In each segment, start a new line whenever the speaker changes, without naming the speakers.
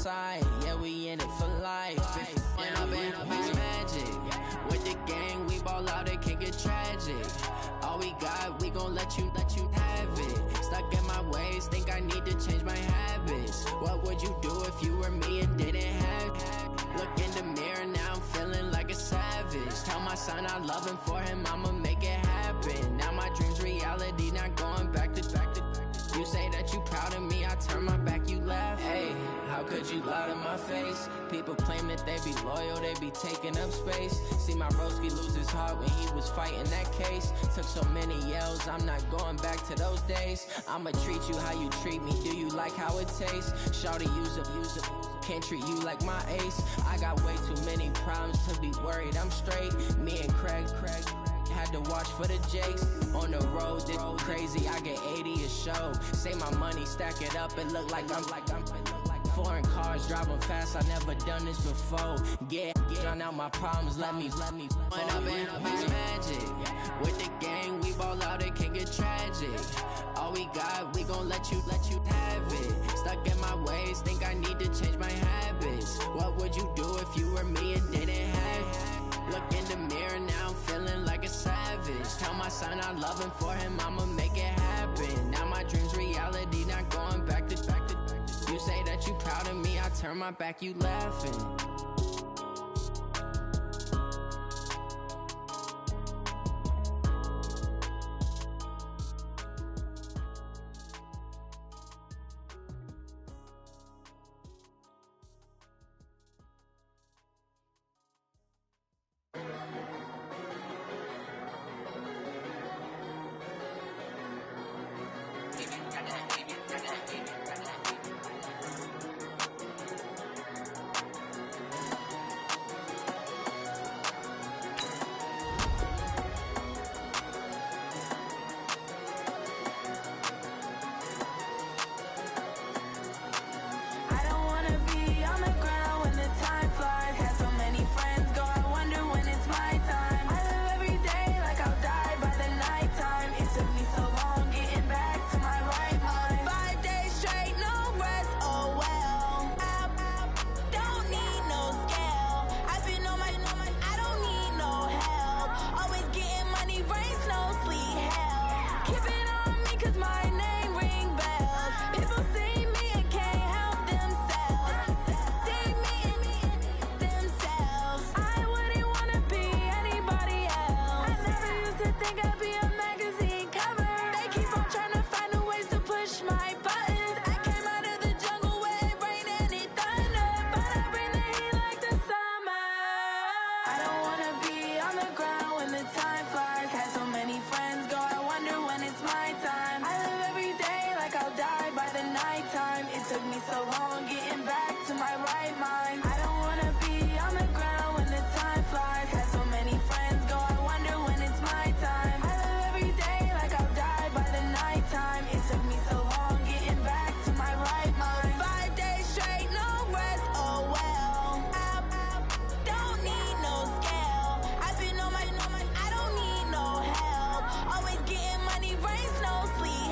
side, yeah, we in it for life. When up in it's magic. With the gang, we ball out, it can get tragic. All we got, we gon' let you have it. Stuck in my ways, think I need to change my habits. What would you do if you were me and didn't have it? Look in the mirror, now I'm feeling like a savage. Tell my son I love him, for him I'ma make it happen. Now my dream's reality, not going back to. You say that you proud of me, I turn my back, you laugh. Hey, how could you lie to my face? People claim that they be loyal, they be taking up space. See my broski lose his heart when he was fighting that case. Took so many yells, I'm not going back to those days. I'ma treat you how you treat me, do you like how it tastes? Shawty, use up, can't treat you like my ace. I got way too many problems to be worried, I'm straight. Me and Craig had to watch for the Jakes. On the road, this crazy, I get 80 a show. Say my money, stack it up, it look like I'm foreign cars, driving fast, I never done this before. Get drown out my problems, let me When up in it's magic. With the gang, we ball out, it can get tragic. All we got, we gon' let you have it. Stuck in my ways, think I need to change my habits. What would you do if you were me and didn't have it? Look in the mirror, now I'm feeling like a savage. Tell my son I love him, for him I'ma make it happen. Now my dream's reality, not going back to. You say that you proud of me, I turn my back, you laughing.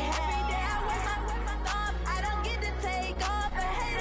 Every day I waste my thoughts, I don't get to take off. But hey,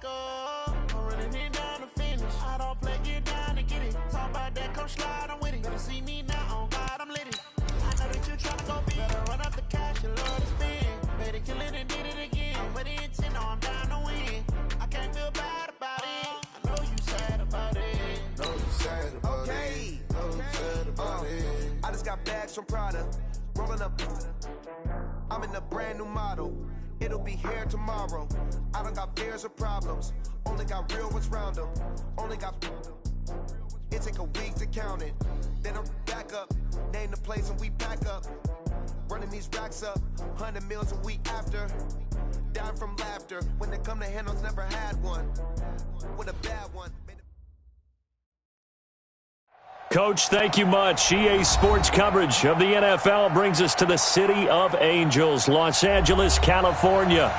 go. I'm running it down to finish. I don't play, get down to get it. Talk about that, come slide, I'm with it. Better see me now, on God, I'm lit it. I know that you tryna go big. Better run up the cash, you love to spend. Better kill it and did it again. But the intent, no, I'm down to win. I can't feel bad about it. I know you sad about it.
Know you sad about
Okay.
it. Know you sad about it.
I just got bags from Prada. Rolling up. I'm in a brand new model. It'll be here tomorrow. I don't got fears or problems. Only got real ones round them. Only got. It take a week to count it. Then I'm back up. Name the place and we back up. Running these racks up. 100 meals a week after. Dying from laughter. When they come to handles, never had one. With a bad one.
Coach, thank you much. EA Sports coverage of the NFL brings us to the City of Angels, Los Angeles, California.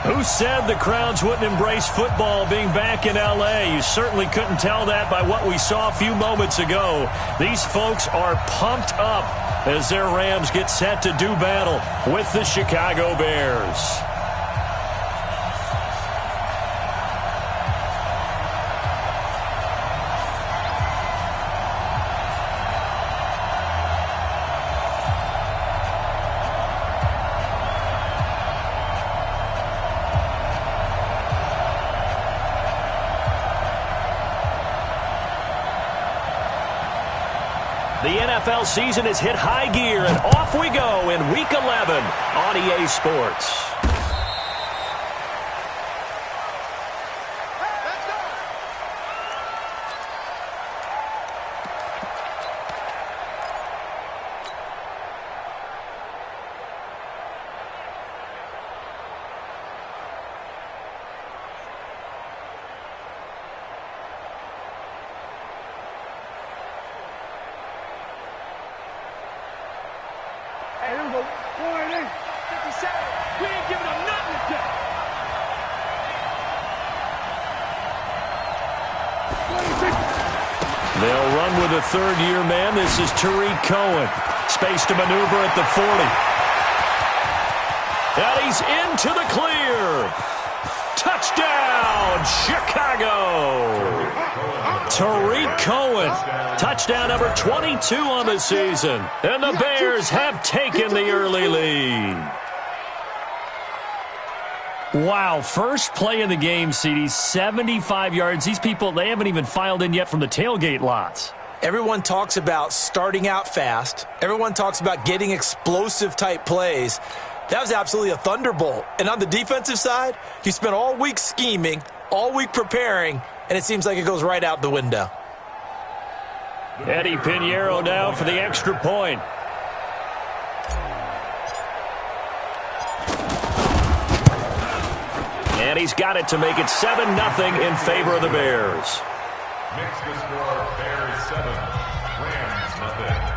Who said the crowds wouldn't embrace football being back in L.A.? You certainly couldn't tell that by what we saw a few moments ago. These folks are pumped up as their Rams get set to do battle with the Chicago Bears. The NFL season has hit high gear, and off we go in Week 11 on EA Sports.
Hey, here we go. 40, 57. We ain't giving them nothing today.
They'll run with a third-year man. This is Tariq Cohen. Space to maneuver at the 40. And he's into the clear. Touchdown, Chicago. Tariq Cohen, touchdown number 22 on the season. And the Bears have taken the early lead. Wow, first play of the game, CD, 75 yards. These people, they haven't even filed in yet from the tailgate lots.
Everyone talks about starting out fast. Everyone talks about getting explosive-type plays. That was absolutely a thunderbolt. And on the defensive side, you spent all week scheming, all week preparing, and it seems like it goes right out the window.
Eddie Pinheiro now for the extra point. And he's got it to make it 7-0 in favor of the Bears.
Makes the score Bears 7, Rams nothing.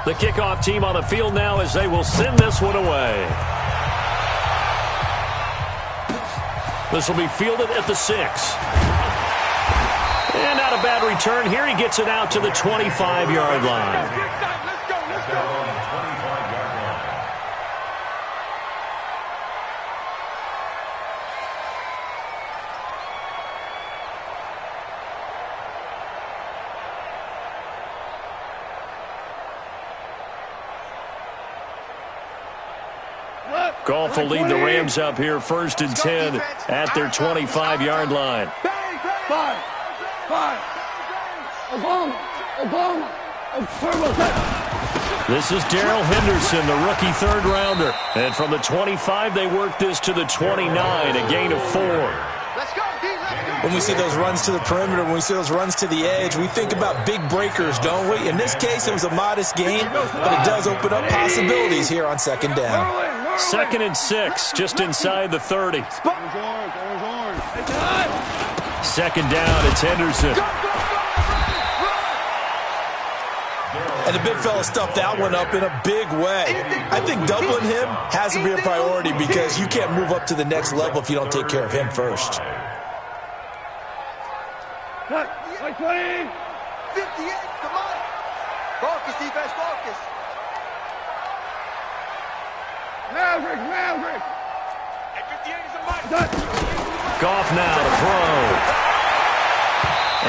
The kickoff team on the field now as they will send this one away. This will be fielded at the 6. And not a bad return here. He gets it out to the 25-yard line.
Let's go.
Goff will lead the Rams up here 1st and 10 at their 25-yard line.
5. Oklahoma.
This is Darrell Henderson, the rookie third-rounder. And from the 25, they work this to the 29, a gain of 4.
Let's go, D.
When we see those runs to the perimeter, when we see those runs to the edge, we think about big breakers, don't we? In this case, it was a modest gain, but it does open up possibilities here on 2nd down.
2nd and 6, just inside the 30. 2nd down, it's Henderson.
And the big fella stuffed that one up in a big way. I think doubling him has to be a priority because you can't move up to the next level if you don't take care of him first.
Cut. Like 20.
58, come on. Focus, defense, focus.
Maverick.
At 58 is a mark.
Goff now to throw.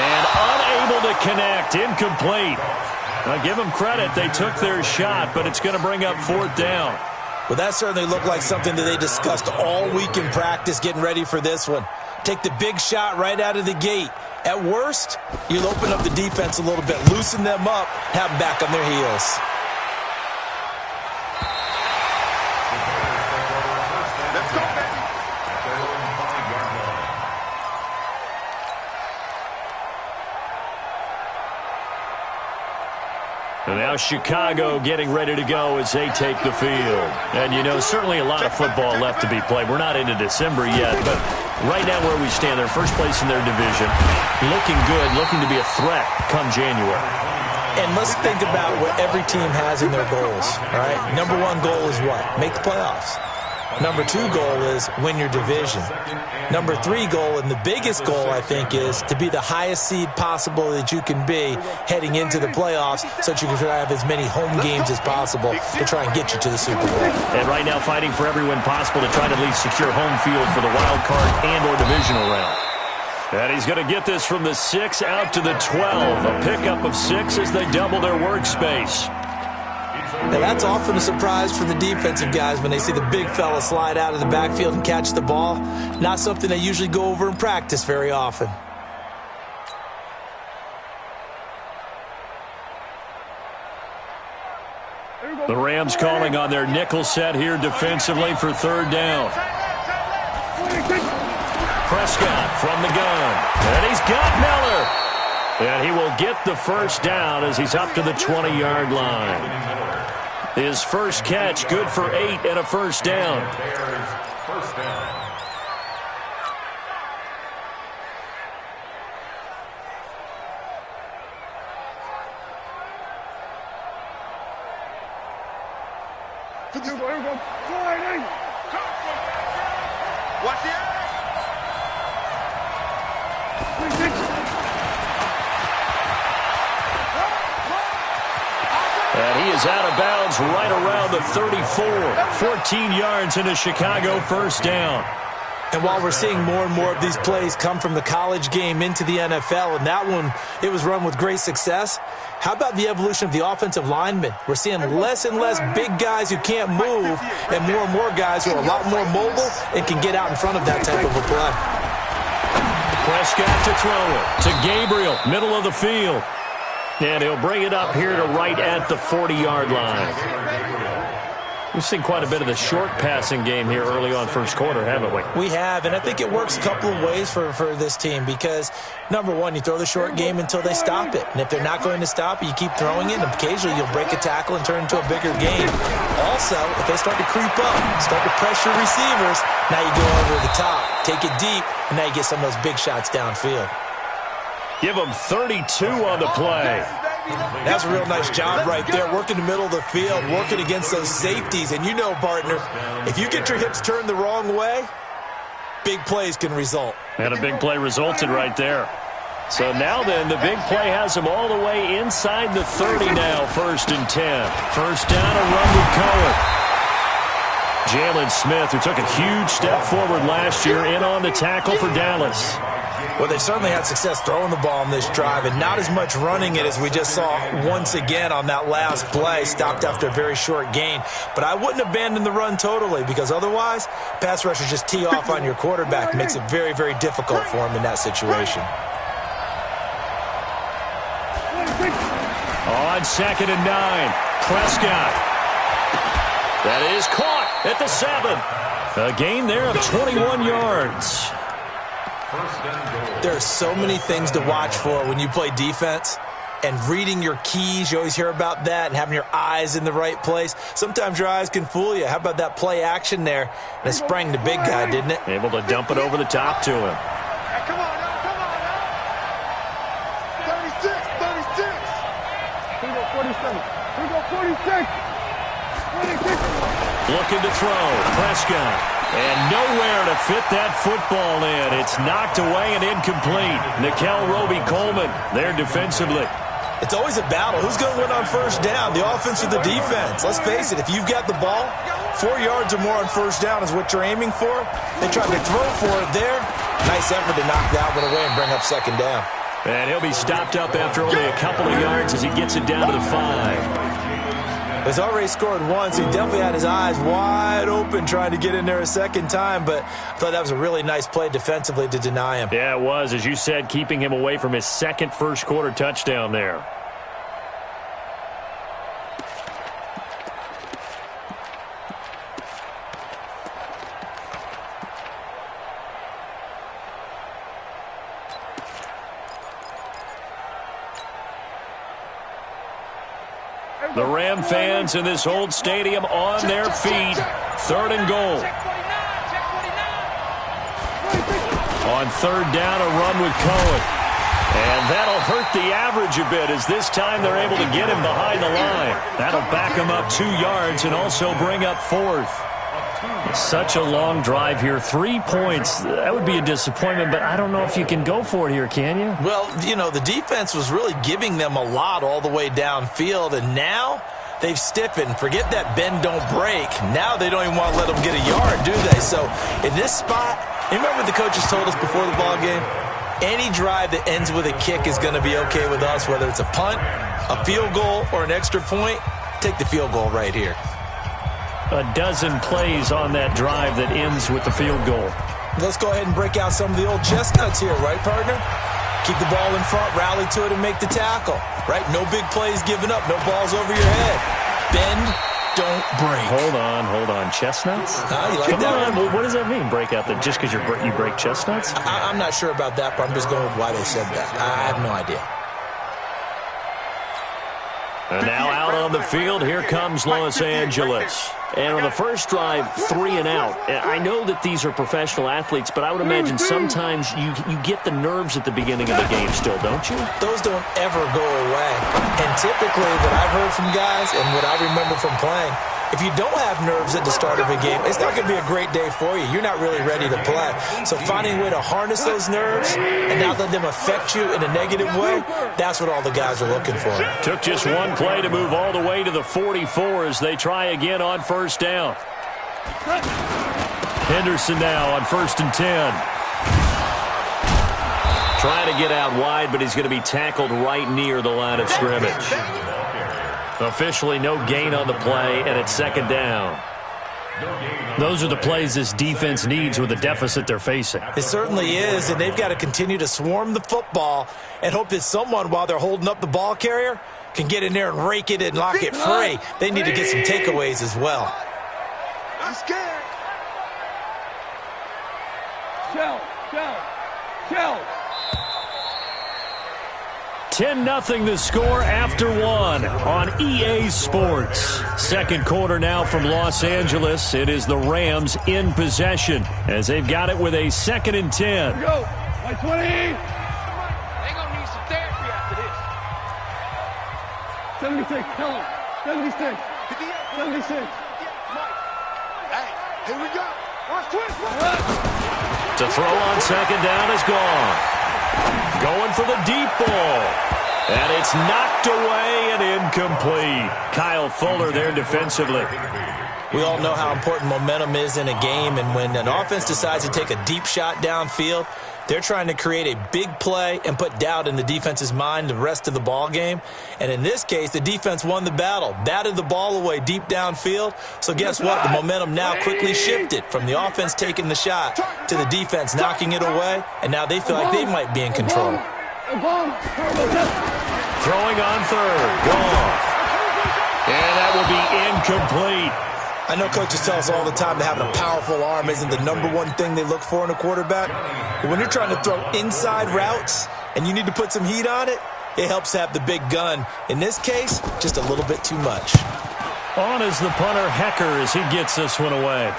And unable to connect. Incomplete. Now give them credit. They took their shot, but it's going to bring up 4th down.
Well, that certainly looked like something that they discussed all week in practice getting ready for this one. Take the big shot right out of the gate. At worst, you'll open up the defense a little bit, loosen them up, have them back on their heels.
Let's go, baby.
And now Chicago getting ready to go as they take the field. And, you know, certainly a lot of football left to be played. We're not into December yet, but right now where we stand, they're first place in their division. Looking good, looking to be a threat come January.
And let's think about what every team has in their goals, all right? Number 1 goal is what? Make the playoffs. Number 2 goal is win your division. Number 3 goal, and the biggest goal, I think, is to be the highest seed possible that you can be heading into the playoffs so that you can try to have as many home games as possible to try and get you to the Super Bowl.
And right now fighting for every win possible to try to at least secure home field for the wild card and or divisional round. And he's going to get this from the 6 out to the 12. A pickup of 6 as they double their workspace.
Now, that's often a surprise for the defensive guys when they see the big fella slide out of the backfield and catch the ball. Not something they usually go over in practice very often.
The Rams calling on their nickel set here defensively for 3rd down. Prescott from the gun. And he's got Miller. And he will get the 1st down as he's up to the 20-yard line. His first catch, good for 8 and a 1st down.
First down.
Watch the eye.
And he is out of bounds right around the 34. 14 yards into Chicago, 1st down.
And while we're seeing more and more of these plays come from the college game into the NFL, and that one, it was run with great success, how about the evolution of the offensive linemen? We're seeing less and less big guys who can't move and more guys who are a lot more mobile and can get out in front of that type of a play.
Prescott to throw it to Gabriel, middle of the field. And he'll bring it up here to right at the 40-yard line. We've seen quite a bit of the short passing game here early on 1st quarter, haven't we?
We have, and I think it works a couple of ways for this team because, number 1, you throw the short game until they stop it. And if they're not going to stop it, you keep throwing it, and occasionally you'll break a tackle and turn it into a bigger game. Also, if they start to creep up, start to pressure receivers, now you go over the top, take it deep, and now you get some of those big shots downfield.
Give them 32 on the play.
That's a real nice job right there, working the middle of the field, working against those safeties. And you know, partner, if you get your hips turned the wrong way, big plays can result.
And a big play resulted right there. So now then, the big play has him all the way inside the 30 now, 1st and 10. 1st down, a run with Cohen. Jalen Smith, who took a huge step forward last year, in on the tackle for Dallas.
Well, they certainly had success throwing the ball on this drive and not as much running it as we just saw once again on that last play, stopped after a very short gain. But I wouldn't abandon the run totally because otherwise, pass rushers just tee off on your quarterback. It makes it very, very difficult for him in that situation.
On 2nd and 9, Prescott. That is caught at the 7. A gain there of 21 yards.
There are so many things to watch for when you play defense. And reading your keys, you always hear about that, and having your eyes in the right place. Sometimes your eyes can fool you. How about that play action there? And it sprang the big guy, didn't it?
Able to dump it over the top to him.
Come on now. 36.
Here we go, 47. Here we go, 46. 46.
Looking to throw. Prescott. And nowhere to fit that football in. It's knocked away and incomplete. Nickel Roby-Coleman there defensively.
It's always a battle. Who's going to win on first down, the offense or the defense? Let's face it, if you've got the ball, 4 yards or more on first down is what you're aiming for. They tried to throw for it there. Nice effort to knock that one away and bring up second down.
And he'll be stopped up after only a couple of yards as he gets it down to the 5.
He's already scored once. He definitely had his eyes wide open trying to get in there a second time, but I thought that was a really nice play defensively to deny him.
Yeah, it was, as you said, keeping him away from his second first-quarter touchdown there. The Ram fans in this old stadium on their feet. 3rd and goal. On 3rd down, a run with Cohen. And that'll hurt the average a bit as this time they're able to get him behind the line. That'll back him up 2 yards and also bring up 4th. Such a long drive here. 3 points. That would be a disappointment, but I don't know if you can go for it here, can you?
Well, you know, the defense was really giving them a lot all the way downfield, and now they've stiffened. Forget that bend, don't break. Now they don't even want to let them get a yard, do they? So in this spot, you remember what the coaches told us before the ball game? Any drive that ends with a kick is going to be okay with us, whether it's a punt, a field goal, or an extra point. Take the field goal right here.
A dozen plays on that drive that ends with the field goal.
Let's go ahead and break out some of the old chestnuts here, right, partner? Keep the ball in front, rally to it, and make the tackle, right? No big plays given up, no balls over your head. Bend, don't break.
Hold on. Chestnuts?
You like
Come
that
on. Well, what does that mean, break out? That just because you break chestnuts?
I'm not sure about that, but I'm just going with why they said that. I have no idea.
And now out on the field, here comes Los Angeles. And on the first drive, 3 and out. I know that these are professional athletes, but I would imagine sometimes you get the nerves at the beginning of the game still, don't you?
Those don't ever go away. And typically what I've heard from guys and what I remember from playing, if you don't have nerves at the start of a game, it's not going to be a great day for you. You're not really ready to play. So finding a way to harness those nerves and not let them affect you in a negative way, that's what all the guys are looking for.
Took just one play to move all the way to the 44 as they try again on first down. Henderson now on 1st and 10. Trying to get out wide, but he's going to be tackled right near the line of scrimmage. Officially no gain on the play, and it's 2nd down. Those are the plays this defense needs with the deficit they're facing.
It certainly is, and they've got to continue to swarm the football and hope that someone, while they're holding up the ball carrier, can get in there and rake it and lock it free. They need to get some takeaways as well.
I'm scared.
Shell.
10-0 the score after 1 on EA Sports. Second quarter now from Los Angeles. It is the Rams in possession as they've got it with a 2nd and 10.
Go. My 20.
They're going to need some therapy after this.
76. Tell him. 76. 76.
Hey, here we go. Watch twist.
To throw on 2nd down is gone. Going for the deep ball. And it's knocked away and incomplete. Kyle Fuller there defensively.
We all know how important momentum is in a game, and when an offense decides to take a deep shot downfield, they're trying to create a big play and put doubt in the defense's mind the rest of the ball game. And in this case, the defense won the battle, batted the ball away deep downfield. So guess what? The momentum now quickly shifted from the offense taking the shot to the defense knocking it away, and now they feel like they might be in control.
Throwing on 3rd. Gone. And that will be incomplete.
I know coaches tell us all the time that having a powerful arm isn't the #1 thing they look for in a quarterback. But when you're trying to throw inside routes and you need to put some heat on it, it helps to have the big gun. In this case, just a little bit too much.
On is the punter, Hecker, as he gets this one away.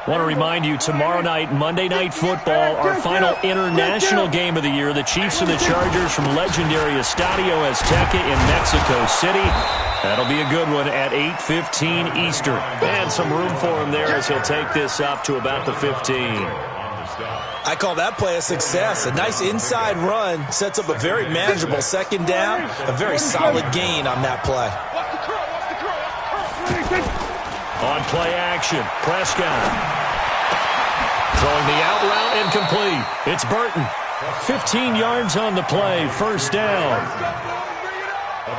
Want to remind you, tomorrow night, Monday Night Football, our final international game of the year, the Chiefs and the Chargers from legendary Estadio Azteca in Mexico City. That'll be a good one at 8:15 Eastern. And some room for him there as he'll take this up to about the 15.
I call that play a success. A nice inside run sets up a very manageable second down, a very solid gain on that play.
On play action, Prescott. Throwing the out route incomplete. It's Burton. 15 yards on the play, first down.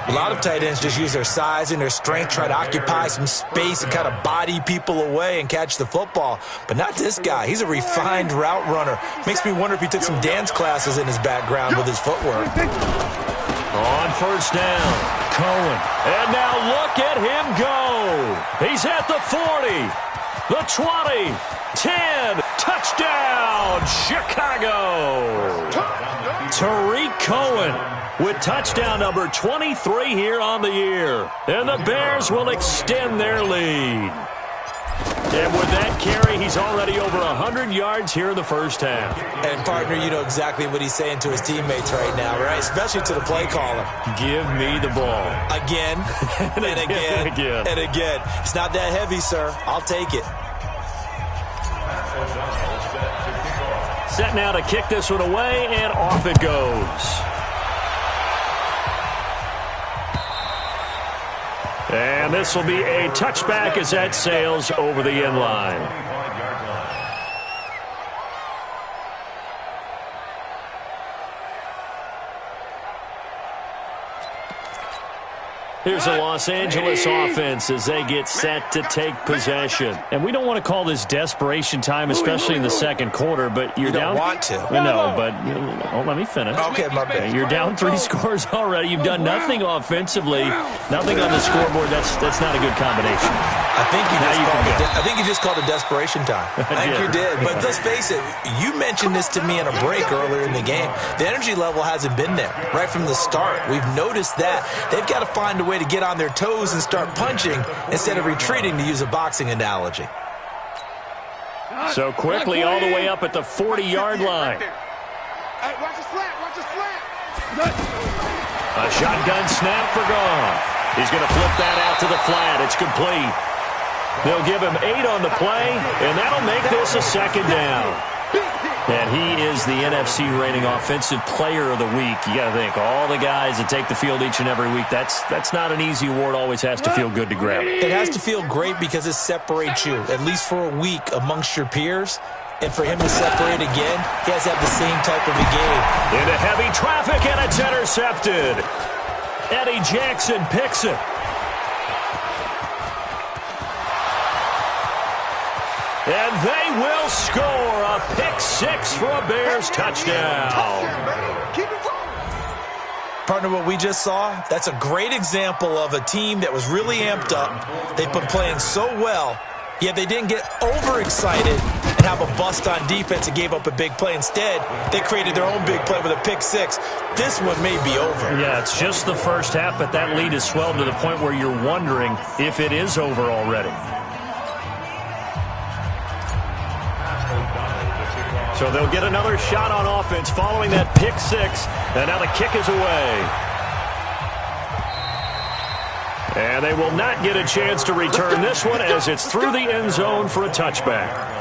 A lot of tight ends just use their size and their strength, try to occupy some space and kind of body people away and catch the football. But not this guy. He's a refined route runner. Makes me wonder if he took some dance classes in his background with his footwork.
On first down, Cohen. And now look at him go. He's at the 40, the 20, 10. Touchdown, Chicago. Tariq Cohen with touchdown number 23 here on the year. And the Bears will extend their lead. And with that carry, he's already over 100 yards here in the first half.
And, partner, you know exactly what he's saying to his teammates right now, right? Especially to the play caller.
Give me the ball.
Again, and again, and again. It's not that heavy, sir. I'll take it.
Set now to kick this one away, and off it goes. And this will be a touchback as that sails over the end line. Here's the Los Angeles offense as they get set to take possession. And we don't want to call this desperation time, especially in the second quarter, but you're down.
You don't want to.
I know, but let me finish.
Okay, my bad.
You're down 3 scores already. You've done nothing offensively, nothing on the scoreboard. That's not a good combination.
I think you just called it desperation time. I think you did. But let's face it, you mentioned this to me in a break earlier in the game. The energy level hasn't been there right from the start. We've noticed that. They've got to find a way to get on their toes and start punching instead of retreating, to use a boxing analogy.
So quickly all the way up at the 40-yard line.
Watch the slant, watch the slant.
A shotgun snap for Goff. He's going to flip that out to the flat. It's complete. They'll give him 8 on the play, and that'll make this a second down. And he is the NFC reigning offensive player of the week. You got to think, all the guys that take the field each and every week, that's not an easy award. Always has to feel good to grab.
It has to feel great because it separates you, at least for a week, amongst your peers. And for him to separate again, he has to have the same type of a game.
Into heavy traffic, and it's intercepted. Eddie Jackson picks it. And they will score a pick 6 for a Bears touchdown.
Partner, what we just saw, that's a great example of a team that was really amped up. They've been playing so well, yet they didn't get overexcited and have a bust on defense and gave up a big play. Instead, they created their own big play with a pick 6. This one may be over.
Yeah, it's just the first half, but that lead has swelled to the point where you're wondering if it is over already. So they'll get another shot on offense following that pick 6. And now the kick is away. And they will not get a chance to return this one as it's through the end zone for a touchback.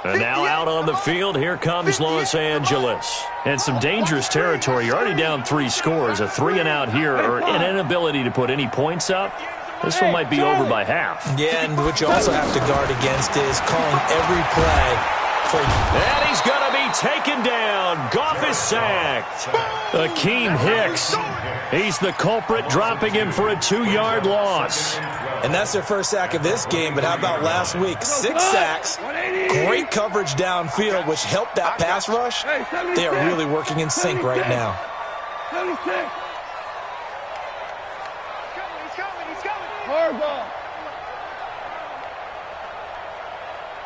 And now out on the field, here comes Los Angeles. And some dangerous territory. You're already down 3 scores. A 3-and-out here, or an inability to put any points up. This one might be over by half.
Yeah, and what you also have to guard against is calling every play for...
And he's going to be taken down. Goff is sacked. Akeem Hicks. He's the culprit, dropping him for a 2-yard loss.
And that's their first sack of this game, but how about last week? 6 sacks, great coverage downfield, which helped that pass rush. They are really working in sync right now.
Hard ball.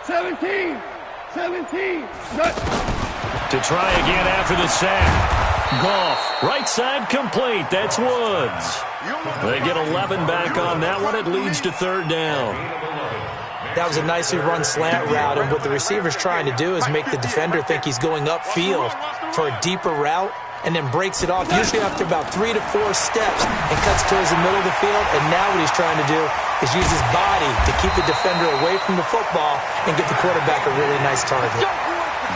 17.
To try again after the sack. Goff, right side complete. That's Woods. They get 11 back on that one. It leads to third down.
That was a nicely run slant route, and what the receiver's trying to do is make the defender think he's going upfield for a deeper route, and then breaks it off, usually after about 3 to 4 steps, and cuts towards the middle of the field. And now what he's trying to do is use his body to keep the defender away from the football and get the quarterback a really nice target.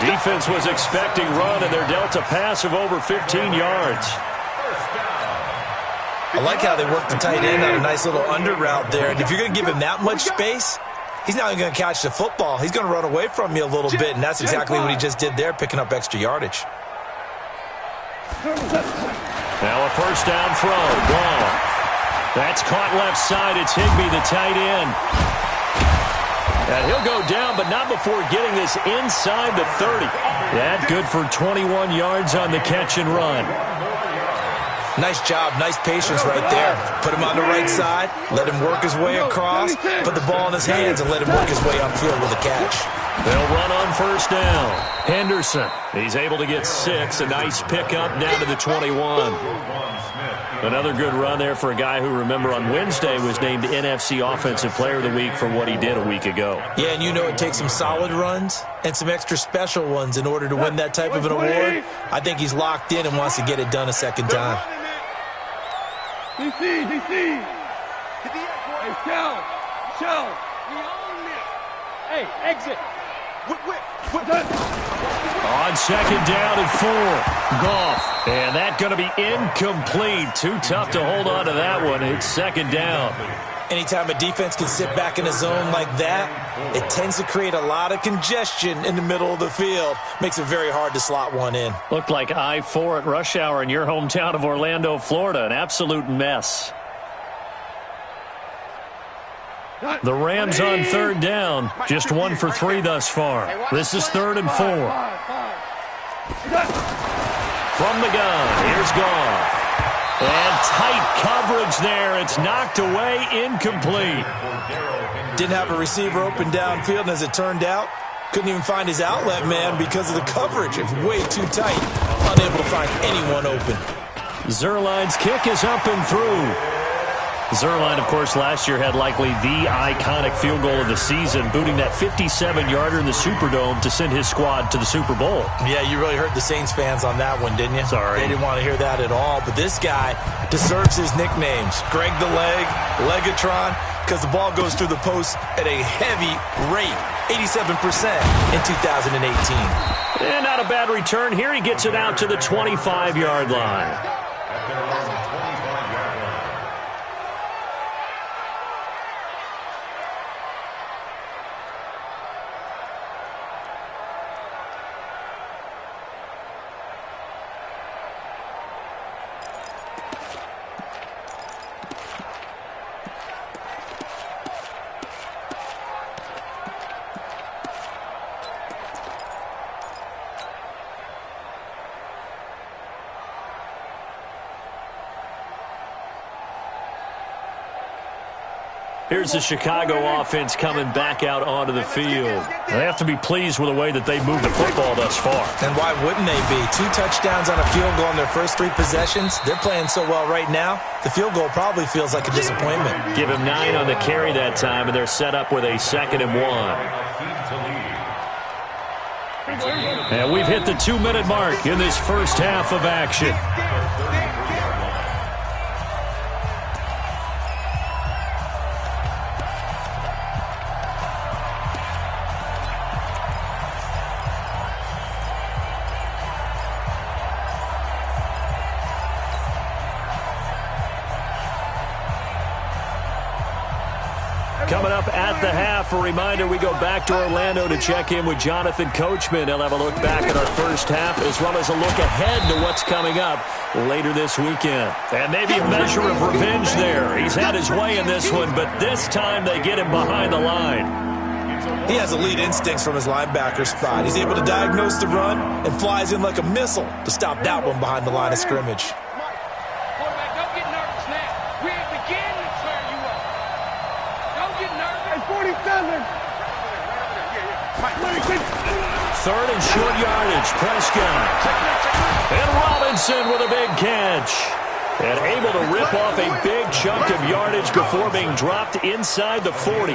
Defense was expecting run, and they're dealt a pass of over 15 yards.
I like how they work the tight end on a nice little under route there, and if you're going to give him that much space, he's not even going to catch the football. He's going to run away from you a little bit, and that's exactly what he just did there, picking up extra yardage.
Now a first down throw. Ball. That's caught left side. It's Higbee, the tight end. And he'll go down, but not before getting this inside the 30. That good for 21 yards on the catch and run.
Nice job, nice patience right there. Put him on the right side, let him work his way across, put the ball in his hands, and let him work his way upfield with a catch.
They'll run on first down. Henderson, he's able to get 6. A nice pickup down to the 21. Another good run there for a guy who, remember, on Wednesday was named NFC Offensive Player of the Week for what he did a week ago.
Yeah, and you know it takes some solid runs and some extra special ones in order to win that type of an award. I think he's locked in and wants to get it done a second time.
DC. Hey, shell. We own this. Hey, exit.
On second down and 4. Goff. And that going to be incomplete. Too tough to hold on to that one. It's second down.
Anytime a defense can sit back in a zone like that, it tends to create a lot of congestion in the middle of the field. Makes it very hard to slot one in.
Looked like I-4 at rush hour in your hometown of Orlando, Florida. An absolute mess. The Rams on third down. Just 1 for 3 thus far. This is 3rd and 4. From the gun, here's Goff. And tight coverage there. It's knocked away, incomplete.
Didn't have a receiver open downfield, and as it turned out, couldn't even find his outlet man because of the coverage. It's way too tight. Unable to find anyone open.
Zerline's kick is up and through. Zerline, of course, last year had likely the iconic field goal of the season, booting that 57-yarder in the Superdome to send his squad to the Super Bowl.
Yeah, you really hurt the Saints fans on that one, didn't you?
Sorry.
They didn't want to hear that at all. But this guy deserves his nicknames. Greg the Leg, Legatron, because the ball goes through the post at a heavy rate, 87% in 2018.
And not a bad return here. He gets it out to the 25-yard line. Here's the Chicago offense coming back out onto the field. They have to be pleased with the way that they moved the football thus far.
And why wouldn't they be? 2 touchdowns on a field goal in their first 3 possessions. They're playing so well right now, the field goal probably feels like a disappointment.
Give him 9 on the carry that time, and they're set up with a 2nd and 1. And we've hit the 2-minute mark in this first half of action. Coming up at the half, a reminder, we go back to Orlando to check in with Jonathan Coachman. He'll have a look back at our first half as well as a look ahead to what's coming up later this weekend. And maybe a measure of revenge there. He's had his way in this one, but this time they get him behind the line.
He has elite instincts from his linebacker spot. He's able to diagnose the run and flies in like a missile to stop that one behind the line of scrimmage.
Quarterback, don't get nervous now. We ain't beginning to clear you up. Don't get nervous. Hey, 47.
third and short yardage. Prescott. And Robinson with a big catch. And able to rip off a big chunk of yardage before being dropped inside the 40.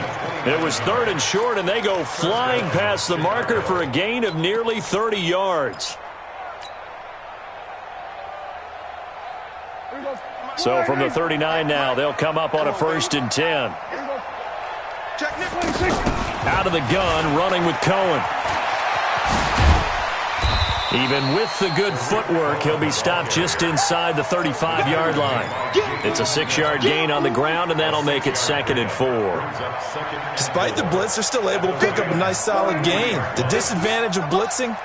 It was third and short, and they go flying past the marker for a gain of nearly 30 yards. So from the 39 now, they'll come up on a 1st and 10. Out of the gun, running with Cohen. Even with the good footwork, he'll be stopped just inside the 35-yard line. It's a 6-yard gain on the ground, and that'll make it 2nd and 4.
Despite the blitz, they're still able to pick up a nice, solid gain. The disadvantage of blitzing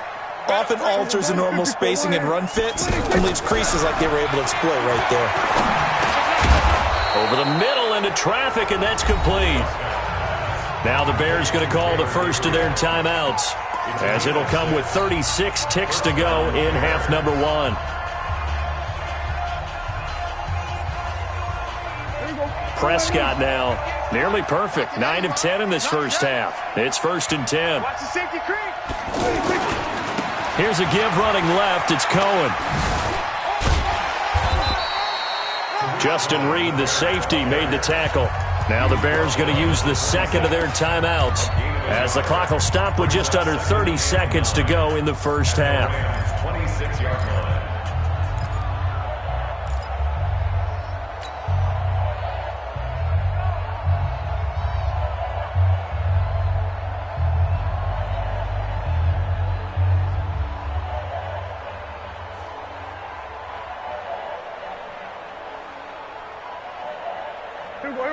often alters the normal spacing and run fits and leaves creases like they were able to exploit right there.
Over the middle into traffic, and that's complete. Now the Bears going to call the first of their timeouts, as it'll come with 36 ticks to go in half number 1. Prescott now, nearly perfect. 9 of 10 in this first half. It's 1st and 10. Here's a give running left. It's Cohen. Justin Reed, the safety, made the tackle. Now the Bears going to use the second of their timeouts, as the clock will stop with just under 30 seconds to go in the first half.
26-yard line.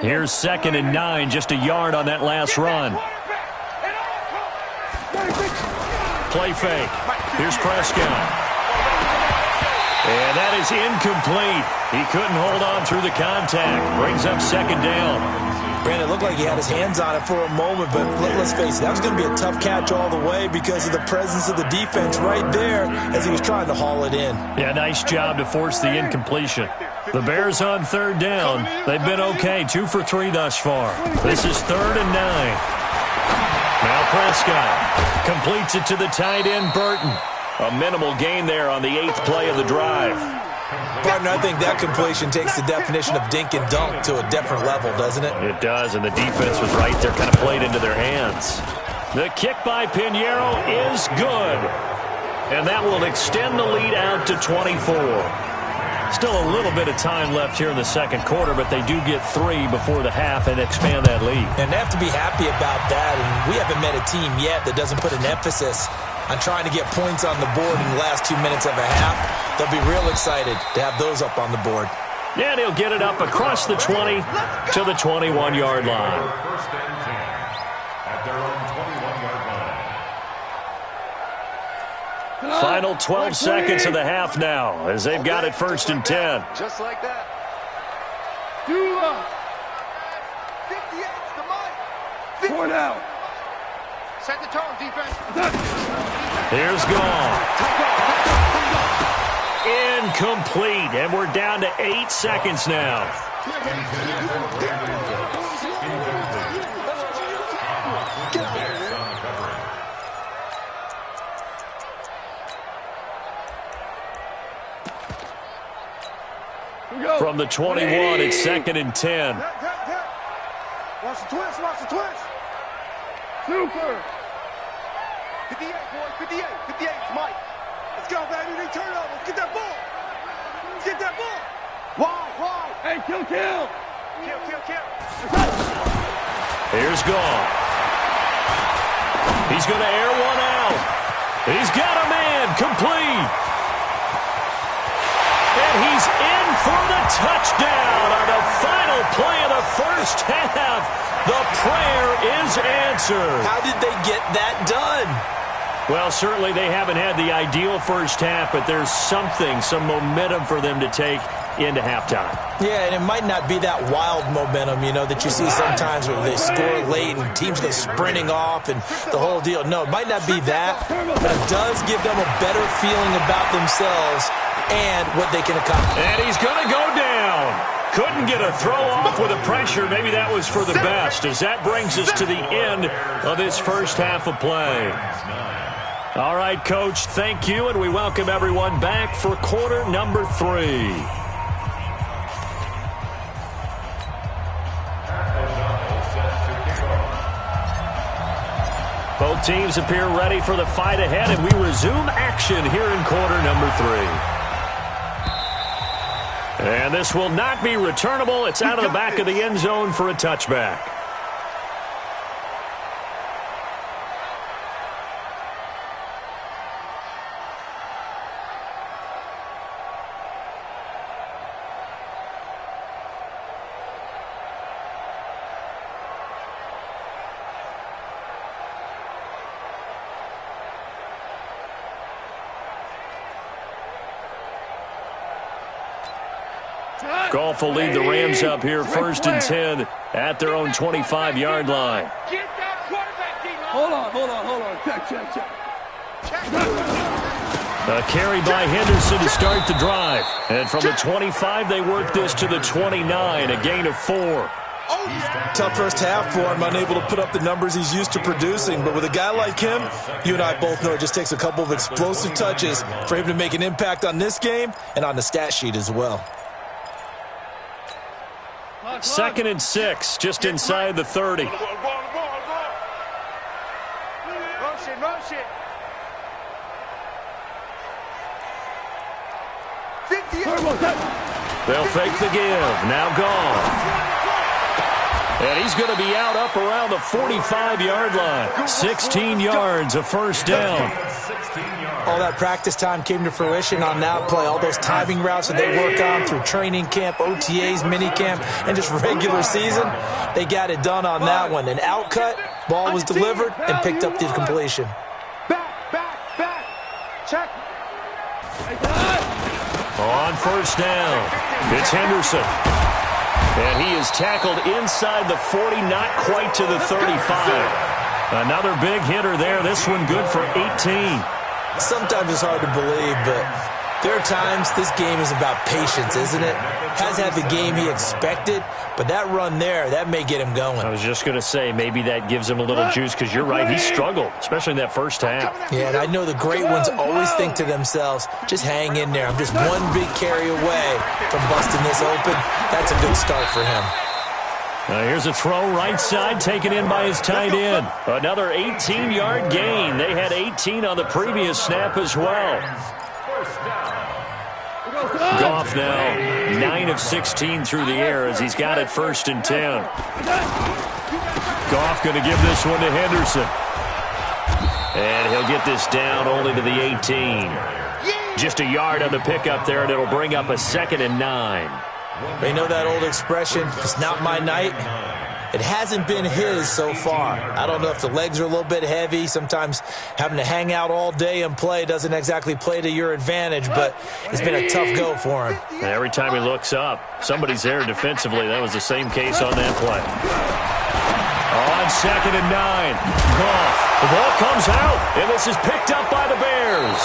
Here's 2nd and 9, just a yard on that last run. Play fake. Here's Prescott. And that is incomplete. He couldn't hold on through the contact. Brings up 2nd down.
Brandon, it looked like he had his hands on it for a moment, but let's face it, that was going to be a tough catch all the way because of the presence of the defense right there as he was trying to haul it in.
Yeah, nice job to force the incompletion. The Bears on 3rd down. They've been okay, 2 for 3 thus far. This is 3rd and 9. Now Prescott completes it to the tight end, Burton. A minimal gain there on the 8th play of the drive.
Partner, I think that completion takes the definition of dink and dunk to a different level, doesn't it?
It does, and the defense was right there, kind of played into their hands. The kick by Pinheiro is good. And that will extend the lead out to 24. Still a little bit of time left here in the second quarter, but they do get 3 before the half and expand that lead.
And they have to be happy about that, and we haven't met a team yet that doesn't put an emphasis on trying to get points on the board in the last 2 minutes of a half. They'll be real excited to have those up on the board.
And he'll get it up across the 20 to the 21-yard line.
1st and 10 at their own 21-yard line.
Final 12 seconds of the half now, as they've got it 1st and 10.
Just like that. 58's the mic.
4 down.
Set the tone, defense.
Here's Gall. Incomplete, and we're down to 8 seconds now. From the 21, it's 2nd and 10.
Watch the twist, watch the twist. Super.
58, boys, 58, 58's Mike.
Let's go, baby. They turn over. Let's get that ball. Let's get that ball.
Wide.
Hey, kill.
Kill.
Here's Gall. He's going to air one out. He's got a man. Complete. And he's in for the touchdown on the final play of the first half. The prayer is answered.
How did they get that done?
Well, certainly they haven't had the ideal first half, but there's some momentum for them to take into halftime.
Yeah, and it might not be that wild momentum, that you see sometimes where they score late and teams go sprinting off and the whole deal. No, it might not be that, but it does give them a better feeling about themselves and what they can accomplish.
And he's going to go down. Couldn't get a throw off with the pressure. Maybe that was for the best, as that brings us to the end of this first half of play. All right, Coach, thank you, and we welcome everyone back for quarter number 3. Both teams appear ready for the fight ahead, and we resume action here in quarter number 3. And this will not be returnable. It's out of the back of the end zone for a touchback. Goff will lead the Rams up here 1st and 10 at their own 25-yard line.
Get that quarterback, D-line. Hold on. Check.
A carry by Henderson to start the drive. And from the 25, they work this to the 29, a gain of 4.
Tough first half for him, unable to put up the numbers he's used to producing. But with a guy like him, you and I both know it just takes a couple of explosive touches for him to make an impact on this game and on the stat sheet as well.
2nd and 6, just inside the 30.
Motion.
They'll fake the give. Now Goff. And he's going to be out up around the 45-yard line. 16 yards, a first down.
All that practice time came to fruition on that play. All those timing routes that they work on through training camp, OTAs, minicamp, and just regular season, they got it done on that one. An outcut, ball was delivered, and picked up the completion.
Back. Check.
On first down, it's Henderson. And he is tackled inside the 40, not quite to the 35. Another big hitter there. This one good for 18.
Sometimes it's hard to believe, but there are times this game is about patience, isn't it? Has had the game he expected, but that run there, that may get him going.
I was just going to say, maybe that gives him a little juice, because you're right, he struggled, especially in that first half.
Yeah, and I know the great ones always think to themselves, just hang in there. I'm just one big carry away from busting this open. That's a good start for him.
Here's a throw right side, taken in by his tight end. Another 18-yard gain. They had 18 on the previous snap as well. Goff now 9 of 16 through the air as he's got it 1st and 10. Goff going to give this one to Henderson. And he'll get this down only to the 18. Just a yard on the pickup there, and it'll bring up a 2nd and 9.
They know that old expression, it's not my night. It hasn't been his so far. I don't know if the legs are a little bit heavy. Sometimes having to hang out all day and play doesn't exactly play to your advantage, but it's been a tough go for him.
And every time he looks up, somebody's there defensively. That was the same case on that play. On 2nd and 9, Goff. The ball comes out, and this is picked up by the Bears.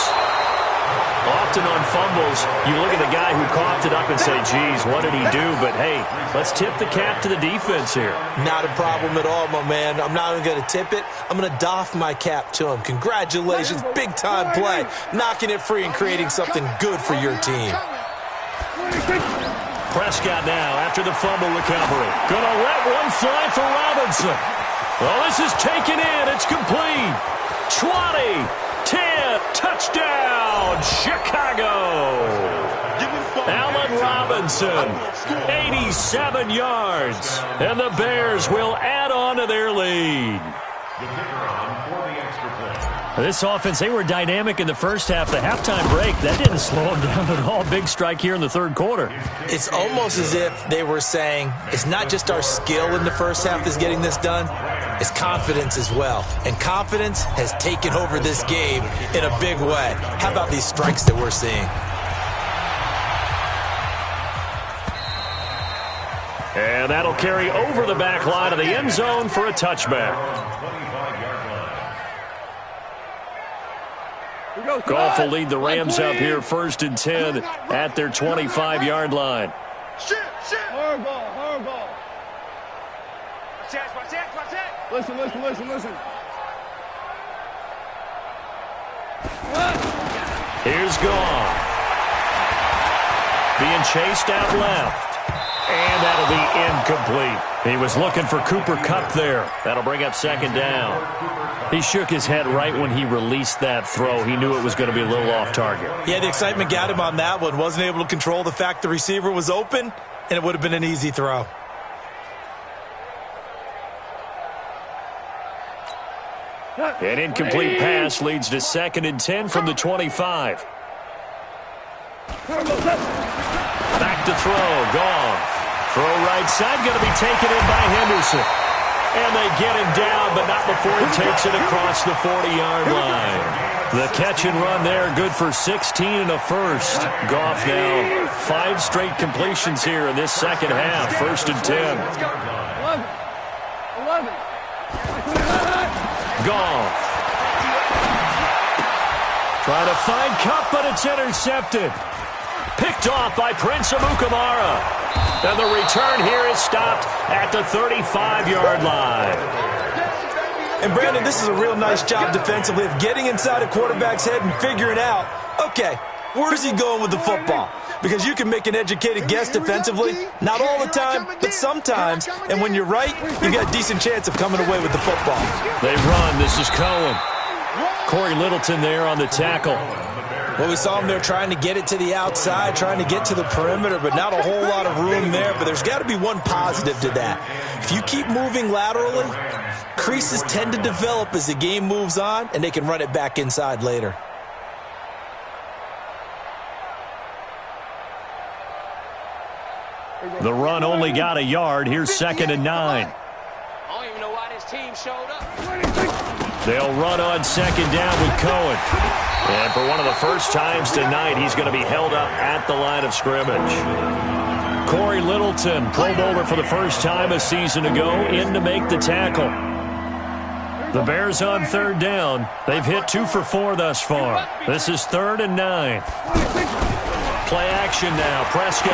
Often on fumbles, you look at the guy who coughed it up and say, geez, what did he do? But, hey, let's tip the cap to the defense here.
Not a problem at all, my man. I'm not even going to tip it. I'm going to doff my cap to him. Congratulations, big-time play. Knocking it free and creating something good for your team.
Prescott now after the fumble recovery. Going to let one fly for Robinson. Well, this is taken in. It's complete. 20, 10, touchdown, Chicago. Allen Robinson, 87 yards. And the Bears will add on to their lead. This offense, they were dynamic in the first half. The halftime break, that didn't slow them down at all. Big strike here in the third quarter.
It's almost as if they were saying, it's not just our skill in the first half that's getting this done, it's confidence as well. And confidence has taken over this game in a big way. How about these strikes that we're seeing?
And that'll carry over the back line of the end zone for a touchback. Goff will lead the Rams up here 1st and 10 at their 25-yard line.
Hard ball. Watch that. Listen.
Here's Goff. Being chased out left. And that'll be incomplete. He was looking for Cooper Kupp there. That'll bring up second down. He shook his head right when he released that throw. He knew it was going to be a little off target.
Yeah, the excitement got him on that one. Wasn't able to control the fact the receiver was open, and it would have been an easy throw.
An incomplete pass leads to 2nd and 10 from the 25. Back to throw. Goff. Throw right side, going to be taken in by Henderson. And they get him down, but not before he takes it across the 40-yard line. The catch and run there, good for 16 and a first. Goff now 5 straight completions here in this second half. 1st and 10.
11.
Goff. Trying to find Kupp, but it's intercepted. Picked off by Prince Amukamara. And the return here is stopped at the 35-yard line.
And, Brandon, this is a real nice job defensively of getting inside a quarterback's head and figuring out, okay, where's he going with the football? Because you can make an educated guess defensively, not all the time, but sometimes. And when you're right, you got a decent chance of coming away with the football.
They run. This is Cohen. Corey Littleton there on the tackle.
Well, we saw him there trying to get it to the outside, trying to get to the perimeter, but not a whole lot of room there. But there's got to be one positive to that. If you keep moving laterally, creases tend to develop as the game moves on, and they can run it back inside later.
The run only got a yard. Here's 2nd and 9.
I don't even know why this team showed up.
They'll run on 2nd down with Cohen. And for one of the first times tonight, he's going to be held up at the line of scrimmage. Corey Littleton, Pro Bowler for the first time a season ago, in to make the tackle. The Bears on 3rd down. They've hit 2 for 4 thus far. This is 3rd and 9. Play action now. Prescott.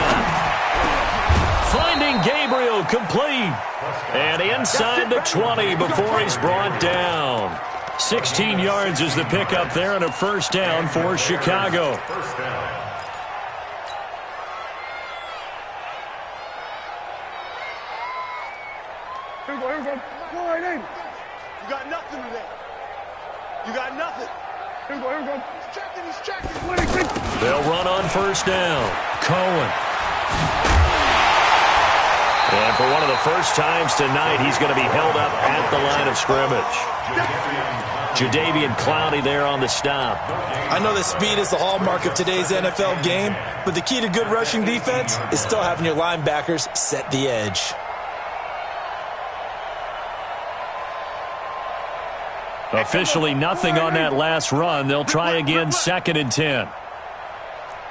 Finding Gabriel, complete. And inside the 20 before he's brought down. 16 yards is the pickup there and a 1st down for Chicago.
Here we go. Go right in. You got nothing today. You got nothing. Here we go. He's checking.
They'll run on 1st down. Cohen. And for one of the first times tonight, he's going to be held up at the line of scrimmage. Jadeveon Clowney there on the stop.
I know that speed is the hallmark of today's NFL game, but the key to good rushing defense is still having your linebackers set the edge.
Officially nothing on that last run. They'll try again 2nd and 10.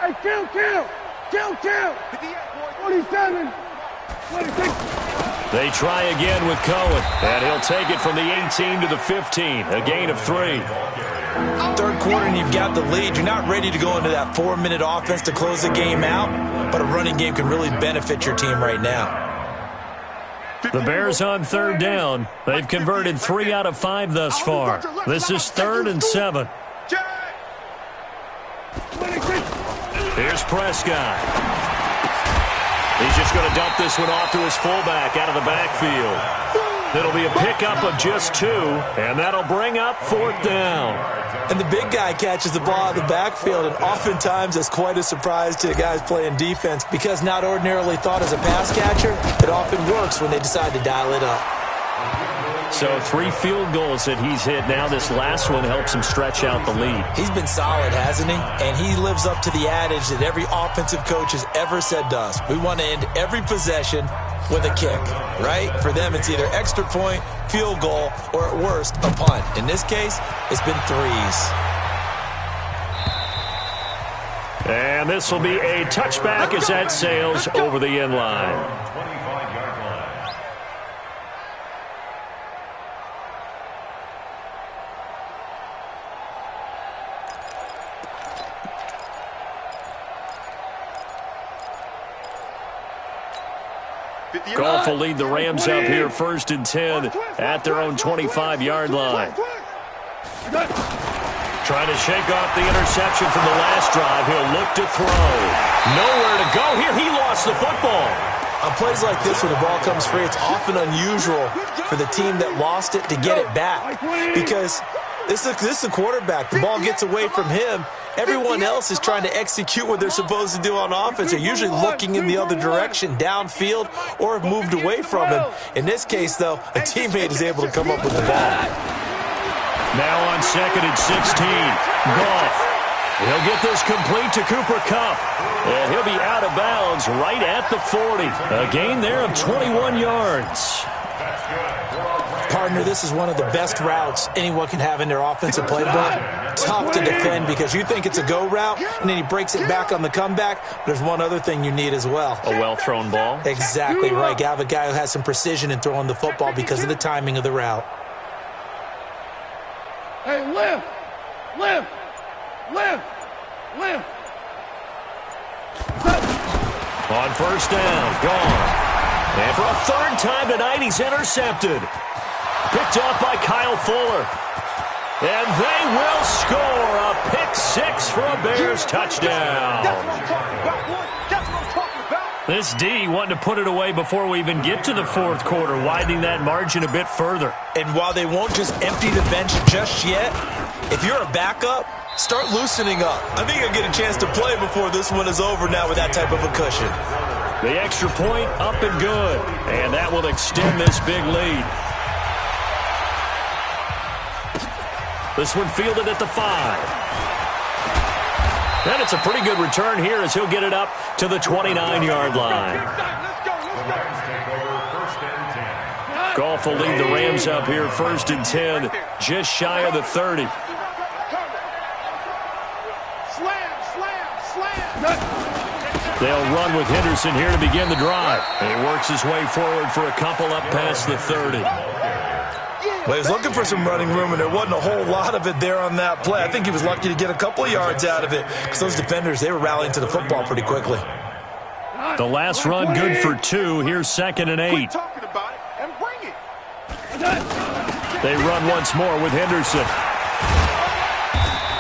Hey, kill. 47. 26.
They try again with Cohen, and he'll take it from the 18 to the 15, a gain of 3.
3rd quarter and you've got the lead. You're not ready to go into that 4-minute offense to close the game out, but a running game can really benefit your team right now.
The Bears on 3rd down. They've converted 3 out of 5 thus far. This is 3rd and 7. Here's Prescott. He's just going to dump this one off to his fullback out of the backfield. It'll be a pickup of just 2, and that'll bring up 4th down.
And the big guy catches the ball out of the backfield, and oftentimes that's quite a surprise to the guys playing defense because not ordinarily thought as a pass catcher, it often works when they decide to dial it up.
So 3 field goals that he's hit now. This last one helps him stretch out the lead.
He's been solid, hasn't he? And he lives up to the adage that every offensive coach has ever said to us. We want to end every possession with a kick, right? For them, it's either extra point, field goal, or at worst, a punt. In this case, it's been 3s.
And this will be a touchback as that sails over the end line. Goff will lead the Rams up here 1st and 10 at their own 25-yard line. Trying to shake off the interception from the last drive. He'll look to throw. Nowhere to go here. He lost the football.
On plays like this where the ball comes free, it's often unusual for the team that lost it to get it back. Because this is a quarterback. The ball gets away from him. Everyone else is trying to execute what they're supposed to do on offense. They're usually looking in the other direction, downfield, or have moved away from him. In this case, though, a teammate is able to come up with the ball.
Now on 2nd and 16, Goff. He'll get this complete to Cooper Kupp. And he'll be out of bounds right at the 40. A gain there of 21 yards.
Partner, this is one of the best routes anyone can have in their offensive playbook. Tough to defend because you think it's a go route, and then he breaks it back on the comeback. There's one other thing you need as well.
A well-thrown ball?
Exactly right. You have a guy who has some precision in throwing the football because of the timing of the route.
Hey, lift!
On first down, gone. And for a third time tonight, he's intercepted. Picked off by Kyle Fuller. And they will score a pick six for a Bears touchdown.
That's what I'm talking about, boy. That's what I'm talking about.
This D wanting to put it away before we even get to the fourth quarter, widening that margin a bit further.
And while they won't just empty the bench just yet, if you're a backup, start loosening up. I think you'll get a chance to play before this one is over now with that type of a cushion.
The extra point up and good. And that will extend this big lead. This one fielded at the 5. And it's a pretty good return here as he'll get it up to the 29-yard line. Goff will lead the Rams up here 1st and 10, just shy of the 30. They'll run with Henderson here to begin the drive. And he works his way forward for a couple up past the 30.
Well, he was looking for some running room, and there wasn't a whole lot of it there on that play. I think he was lucky to get a couple of yards out of it because those defenders, they were rallying to the football pretty quickly.
The last run good for 2. Here's 2nd and 8. They run once more with Henderson.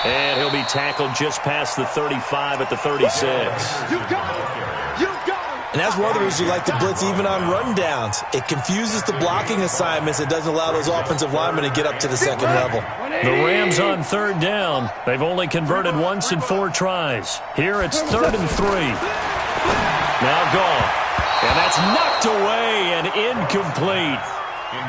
And he'll be tackled just past the 35 at the 36.
And that's one of the reasons you like to blitz even on rundowns. It confuses the blocking assignments. It doesn't allow those offensive linemen to get up to the second level.
The Rams on 3rd down. They've only converted once in 4 tries. Here it's 3rd and 3. Now Goff. And that's knocked away and incomplete.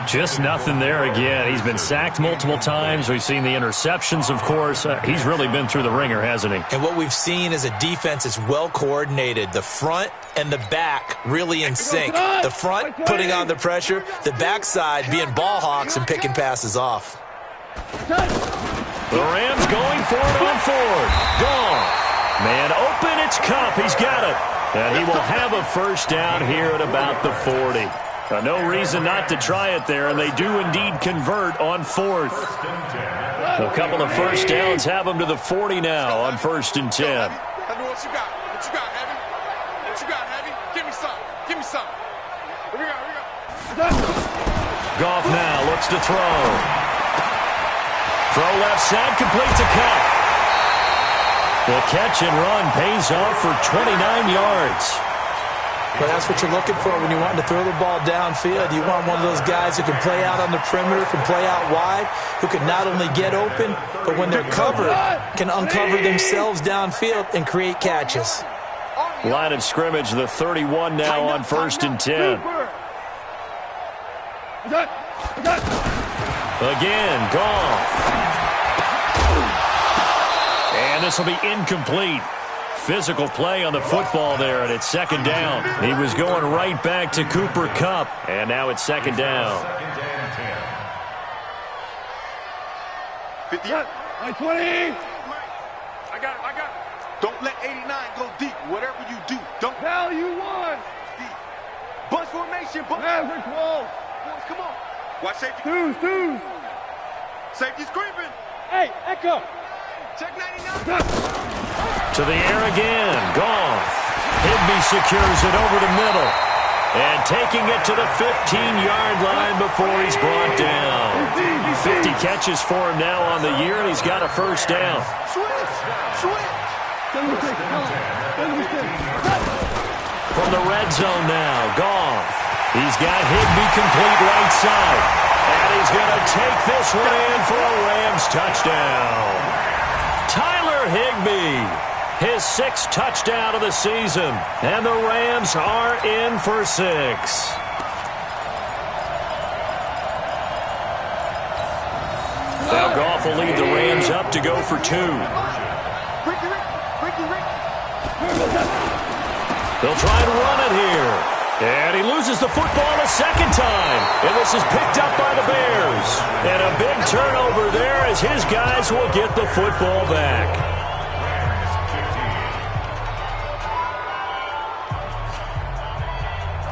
Just nothing there again. He's been sacked multiple times. We've seen the interceptions, of course. He's really been through the ringer, hasn't he?
And what we've seen is a defense that's well coordinated. The front and the back really in sync. The front putting on the pressure. The backside being ball hawks and picking passes off.
The Rams going for it on 4th. Gone. Man open, it's Kupp. He's got it. And he will have a first down here at about the 40. No reason not to try it there, and they do indeed convert on 4th. A couple of first downs have them to the 40 now on 1st and 10.
I know what you got. What you got, Heavy? What you got, Heavy? Give me some. Give me some. Here we go.
Goff now looks to throw. Throw left side, complete to Kupp. The catch and run pays off for 29 yards.
But that's what you're looking for when you want to throw the ball downfield. You want one of those guys who can play out on the perimeter, can play out wide, who can not only get open, but when they're covered, can uncover themselves downfield and create catches.
Line of scrimmage, the 31 now on 1st and 10. Again, Goff. And this will be incomplete. Physical play on the football there, and it's 2nd down. He was going right back to Cooper Kupp, and now it's 2nd down.
50. 20. I got it. Don't let 89 go deep. Whatever you do, don't. Now you won. Bunch formation. Maverick wall. Boys, come on. Watch safety. Two. Safety's creeping. Hey, Echo. Check 99.
To the air again. Goff. Higby secures it over the middle. And taking it to the 15-yard line before he's brought down. 50 catches for him now on the year, and he's got a first down. From the red zone now, Goff. He's got Higbee complete right side. And he's going to take this one in for a Rams touchdown. Tyler Higbee, his 6th touchdown of the season. And the Rams are in for 6. Now Goff will lead the Rams up to go for 2. They'll try and run it here. And he loses the football a second time. And this is picked up by the Bears. And a big turnover there as his guys will get the football back.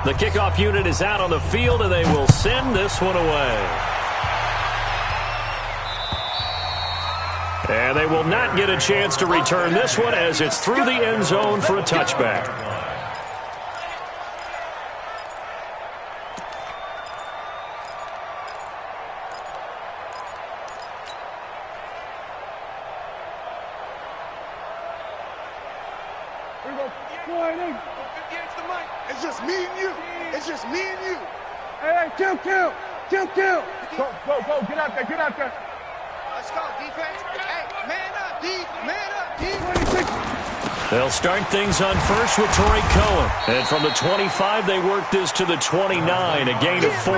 The kickoff unit is out on the field, and they will send this one away. And they will not get a chance to return this one as it's through the end zone for a touchback.
It's just me and you. It's just me and you.
Hey, kill. Go, get out there.
Let's go, defense. Hey, man up, D.
They'll start things on first with Torrey Cohen. And from the 25, they work this to the 29, a gain of 4.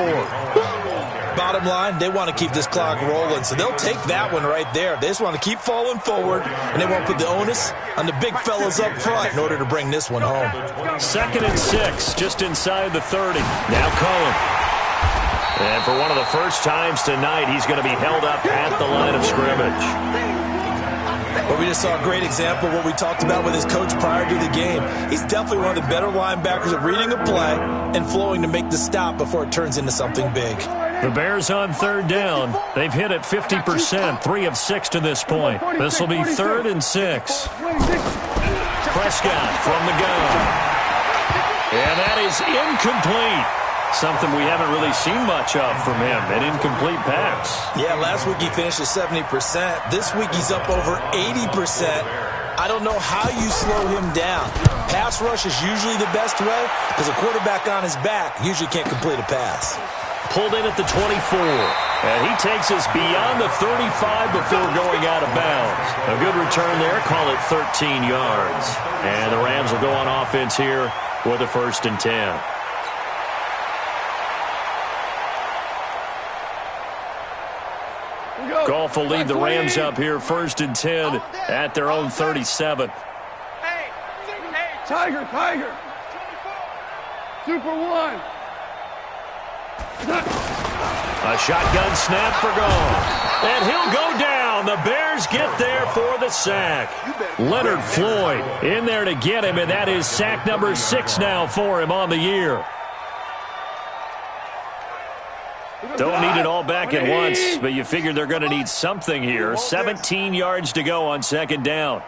Bottom line, they want to keep this clock rolling, so they'll take that one right there. They just want to keep falling forward, and they won't put the onus on the big fellas up front in order to bring this one home.
2nd and 6, just inside the 30. Now Cohen. And for one of the first times tonight, he's going to be held up at the line of scrimmage.
But we just saw a great example of what we talked about with his coach prior to the game. He's definitely one of the better linebackers at reading a play and flowing to make the stop before it turns into something big.
The Bears on 3rd down. They've hit it 50%, 3 of 6 to this point. This will be 3rd and 6. Prescott from the gun. And that is incomplete. Something we haven't really seen much of from him, an incomplete pass.
Yeah, last week he finished at 70%. This week he's up over 80%. I don't know how you slow him down. Pass rush is usually the best way because a quarterback on his back usually can't complete a pass.
Pulled in at the 24. And he takes us beyond the 35 before going out of bounds. A good return there, call it 13 yards. And the Rams will go on offense here with a 1st and 10. Goff will lead the Rams up here 1st and 10 at their own 37.
Hey, Tiger. Super 1.
A shotgun snap for Goff. And he'll go down. The Bears get there for the sack. Leonard Floyd in there to get him, and that is sack number 6 now for him on the year. Don't need it all back at once, but you figure they're going to need something here. 17 yards to go on 2nd down.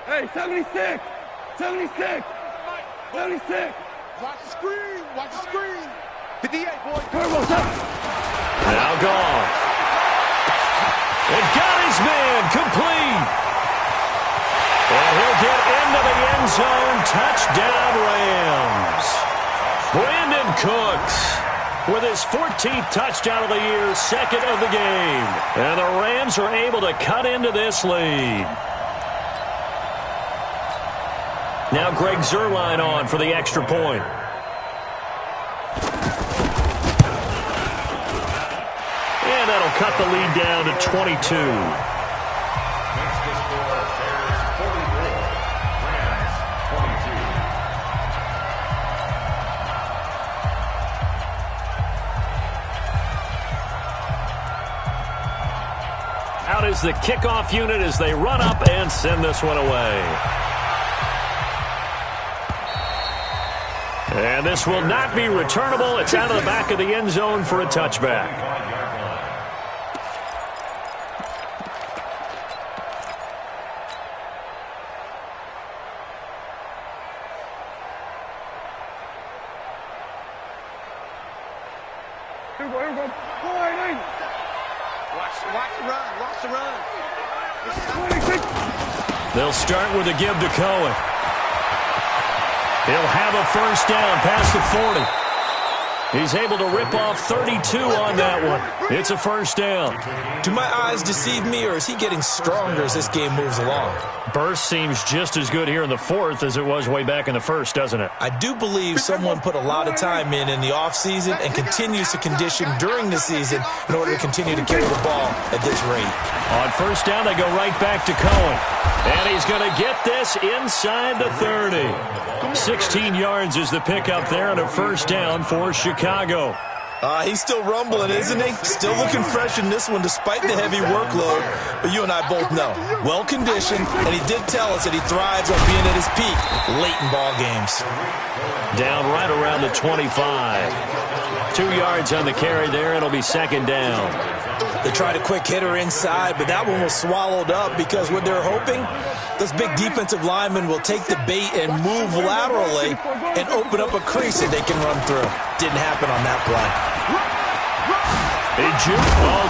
Hey, 76.
Watch the screen. 58, boy.
Now Goff. And got his man complete. And he'll get into the end zone. Touchdown, Rams. Brandon Cooks with his 14th touchdown of the year, 2nd of the game. And the Rams are able to cut into this lead. Now Greg Zuerlein on for the extra point. And that'll cut the lead down to 22. Out is the kickoff unit as they run up and send this one away. And this will not be returnable. It's out of the back of the end zone for a touchback.
Here we go. Boy,
Watch the run. Watch the run.
26.
They'll start with a give to Cohen. He'll have a first down past the 40. He's able to rip off 32 on that one. It's a first down.
Do my eyes deceive me, or is he getting stronger as this game moves along?
Burst seems just as good here in the fourth as it was way back in the first, doesn't it?
I do believe someone put a lot of time in the offseason and continues to condition during the season in order to continue to carry the ball at this rate.
On first down, they go right back to Cohen. And he's going to get this inside the 30. 16 yards is the pickup there and a first down for Chicago.
He's still rumbling, isn't he? Still looking fresh in this one despite the heavy workload. But you and I both know, well-conditioned, and he did tell us that he thrives on being at his peak late in ball games.
Down right around the 25. 2 yards on the carry there. It'll be second down.
They tried a quick hitter inside, but that one was swallowed up because what they're hoping, those big defensive linemen will take the bait and move laterally and open up a crease that they can run through. Didn't happen on that play.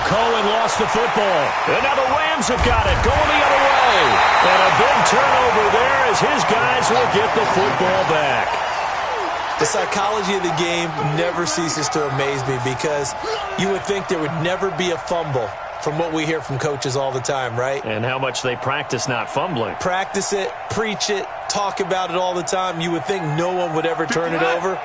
Cohen lost the football. And now the Rams have got it, going the other way. And a big turnover there as his guys will get the football back.
The psychology of the game never ceases to amaze me because you would think there would never be a fumble from what we hear from coaches all the time, right?
And how much they practice not fumbling.
Practice it, preach it, talk about it all the time. You would think no one would ever turn it over.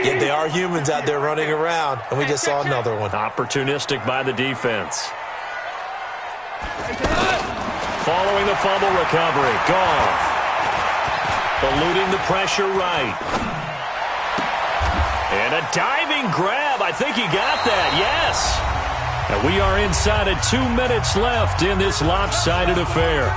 Yet they are humans out there running around, and we just saw another one.
Opportunistic by the defense. Following the fumble recovery, Goff. Eluding the pressure right. And a diving grab. I think he got that, yes. And we are inside of 2 minutes left in this lopsided affair.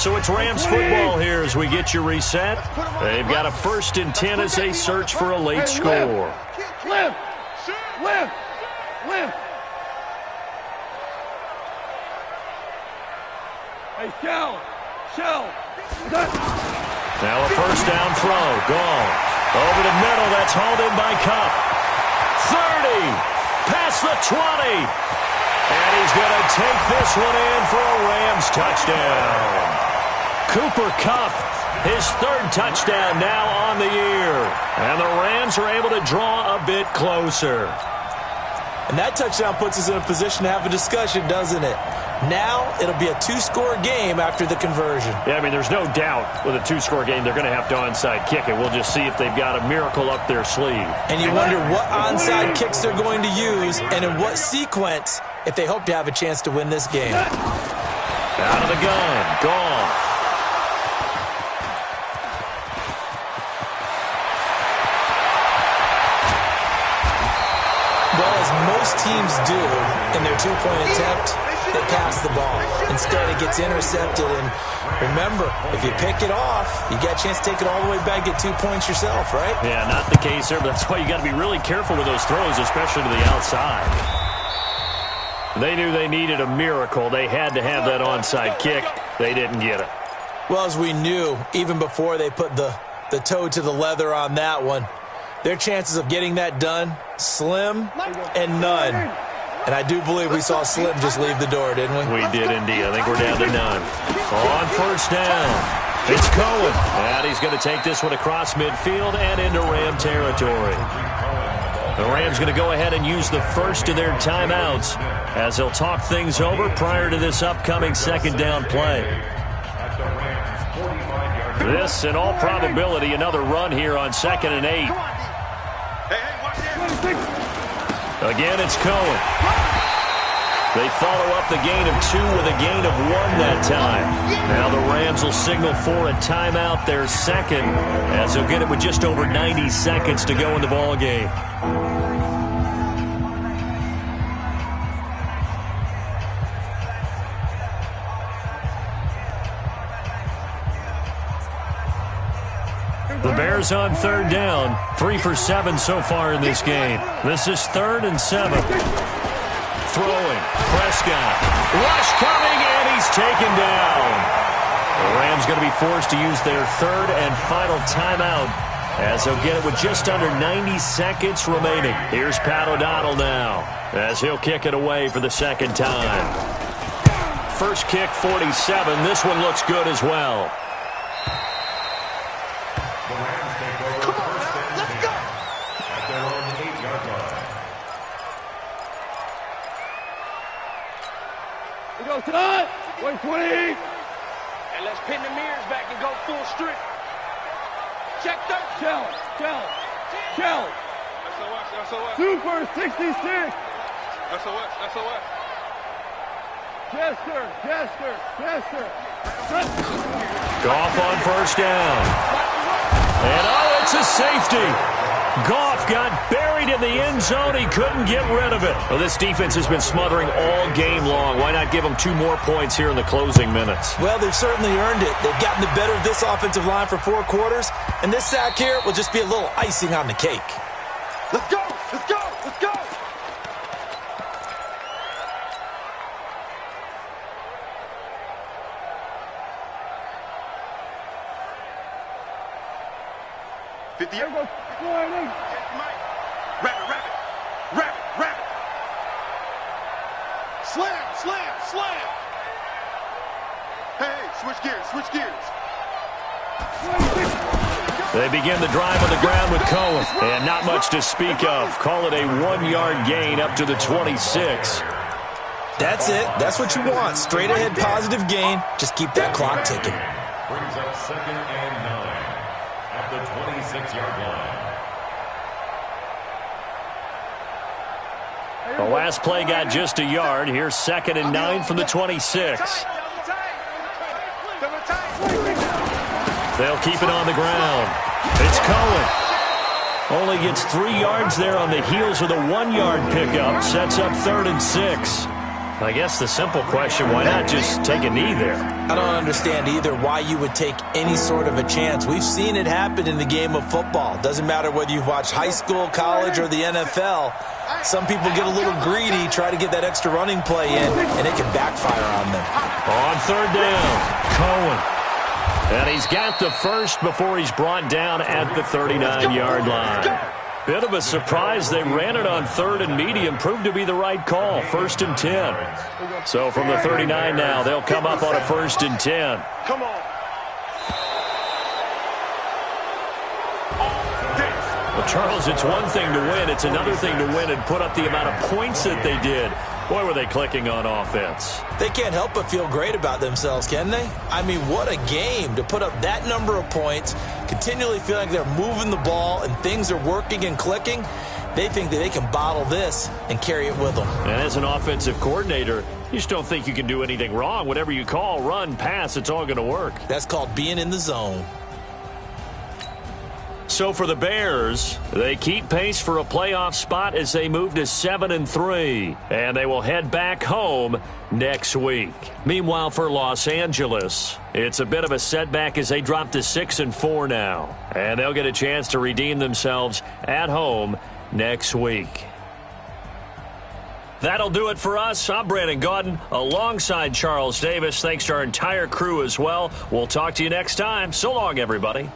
So it's Rams football here as we get you reset. They've got a 1st and 10 as they search for a late score.
Lift. Hey, shell.
Now a first down throw. Gone. Over the middle. That's hauled in by Kupp. 30. Past the 20. And he's going to take this one in for a Rams touchdown. Cooper Kupp, his 3rd touchdown now on the year. And the Rams are able to draw a bit closer.
And that touchdown puts us in a position to have a discussion, doesn't it? Now it'll be a 2-score game after the conversion.
Yeah, I mean, there's no doubt with a 2-score game they're going to have to onside kick it. We'll just see if they've got a miracle up their sleeve.
And you wonder what onside kicks they're going to use and in what sequence if they hope to have a chance to win this game.
Out of the gun. Gone.
Well, as most teams do in their 2-point attempt, they pass the ball. Instead, it gets intercepted. And remember, if you pick it off, you got a chance to take it all the way back, get 2 points yourself, right?
Yeah, not the case there, but that's why you got to be really careful with those throws, especially to the outside. They knew they needed a miracle. They had to have that onside kick. They didn't get it.
Well, as we knew, even before they put the toe to the leather on that one, their chances of getting that done, slim and none. And I do believe we saw Slim just leave the door, didn't we?
We did indeed. I think we're down to none. On first down, it's Cohen. And he's going to take this one across midfield and into Ram territory. The Rams going to go ahead and use the first of their timeouts as they'll talk things over prior to this upcoming 2nd down play. This, in all probability, another run here on 2nd and 8. Again, it's Cohen. They follow up the gain of 2 with a gain of 1 that time. Now the Rams will signal for a timeout, their 2nd, as they'll get it with just over 90 seconds to go in the ball game. The Bears on 3rd down, 3 for 7 so far in this game. This is 3rd and 7. Throwing, Prescott. Rush coming, and he's taken down. The Rams going to be forced to use their third and final timeout as they'll get it with just under 90 seconds remaining. Here's Pat O'Donnell now as he'll kick it away for the second time. First kick, 47. This one looks good as well.
Come on, let's go! At their own 8-yard line.
We go tonight. 120.
And let's pin the mirrors back and go full strip. Check that.
Shell.
SOS.
Super 66.
SOS.
Chester.
Goff on first down. And it's a safety. Goff got buried in the end zone. He couldn't get rid of it. Well, this defense has been smothering all game long. Why not give them 2 more points here in the closing minutes?
Well, they've certainly earned it. They've gotten the better of this offensive line for 4 quarters, and this sack here will just be a little icing on the cake.
Let's go!
50.
There goes 40.
Rabbit. Slam. Hey, switch gears.
They begin the drive on the ground with Cohen. And not much to speak of. Call it a 1-yard gain up to the 26.
That's it. That's what you want. Straight ahead positive gain. Just keep that clock ticking.
Brings up 2nd and 9 at the 26-yard line.
The last play got just a yard. Here's 2nd and 9 from the 26. They'll keep it on the ground. It's Cohen. Only gets 3 yards there on the heels of the 1-yard pickup. Sets up 3rd and 6. I guess the simple question, why not just take a knee there?
I don't understand either why you would take any sort of a chance. We've seen it happen in the game of football. Doesn't matter whether you've watched high school, college, or the NFL. Some people get a little greedy, try to get that extra running play in, and it can backfire on them.
On 3rd down, Cohen. And he's got the first before he's brought down at the 39-yard line. Bit of a surprise. They ran it on 3rd and medium. Proved to be the right call. 1st and 10. So from the 39 now, they'll come up on a 1st and 10.
Come on.
Well, Charles, it's one thing to win. It's another thing to win and put up the amount of points that they did. Boy, were they clicking on offense.
They can't help but feel great about themselves, can they? I mean, what a game to put up that number of points, continually feeling like they're moving the ball and things are working and clicking. They think that they can bottle this and carry it with them.
And as an offensive coordinator, you just don't think you can do anything wrong. Whatever you call, run, pass, it's all going to work.
That's called being in the zone.
So for the Bears, they keep pace for a playoff spot as they move to 7-3, and they will head back home next week. Meanwhile, for Los Angeles, it's a bit of a setback as they drop to 6-4 now, and they'll get a chance to redeem themselves at home next week. That'll do it for us. I'm Brandon Gaudin alongside Charles Davis. Thanks to our entire crew as well. We'll talk to you next time. So long, everybody.